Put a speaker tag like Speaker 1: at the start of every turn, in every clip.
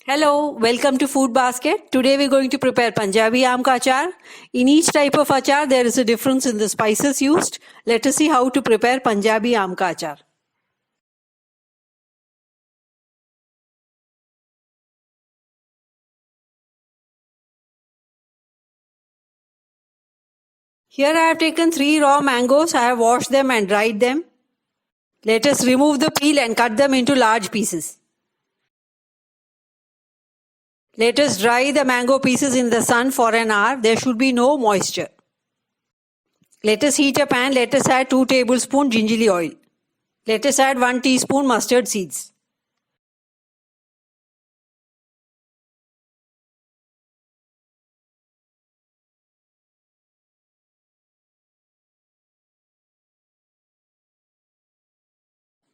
Speaker 1: Hello, welcome to Food Basket. Today we're going to prepare Punjabi Aam ka achar. In each type of achar, there is a difference in the spices used. Let us see how to prepare Punjabi Aam ka achar. Here I have taken 3 raw mangoes. I have washed them and dried them. Let us remove the peel and cut them into large pieces. Let us dry the mango pieces in the sun for an hour. There should be no moisture. Let us heat a pan. Let us add 2 tablespoons gingelly oil. Let us add 1 teaspoon mustard seeds.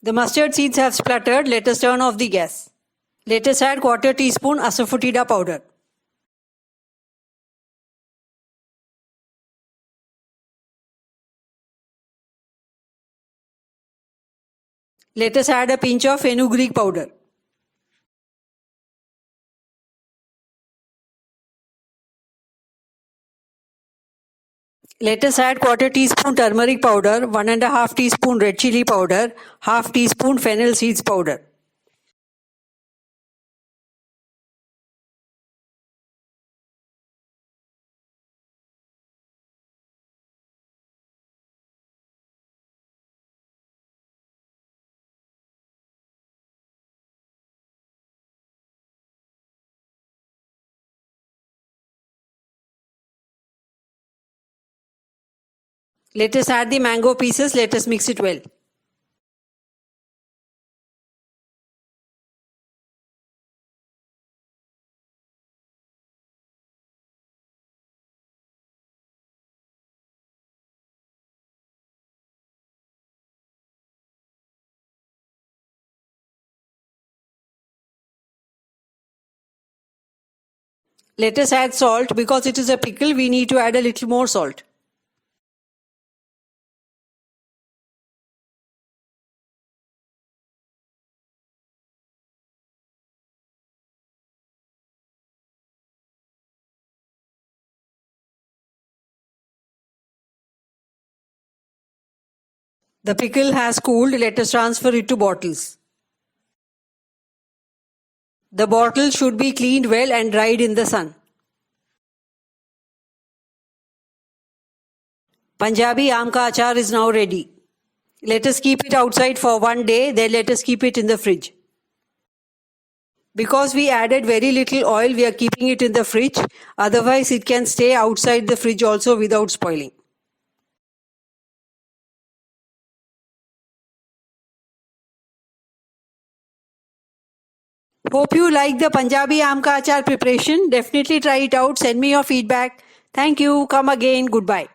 Speaker 1: The mustard seeds have spluttered. Let us turn off the gas. Let us add quarter teaspoon Asafoetida powder. Let us add a pinch of Fenugreek powder. Let us add quarter teaspoon turmeric powder, 1.5 teaspoon red chilli powder, half teaspoon fennel seeds powder. Let us add the mango pieces. Let us mix it well. Let us add salt. Because it is a pickle, we need to add a little more salt. The pickle has cooled. Let us transfer it to bottles. The bottle should be cleaned well and dried in the sun. Punjabi Aam ka achar is now ready. Let us keep it outside for 1 day, then let us keep it in the fridge. Because we added very little oil, we are keeping it in the fridge. Otherwise, it can stay outside the fridge also without spoiling. Hope you like the Punjabi Aam ka achar preparation. Definitely try it out. Send me your feedback. Thank you. Come again. Goodbye.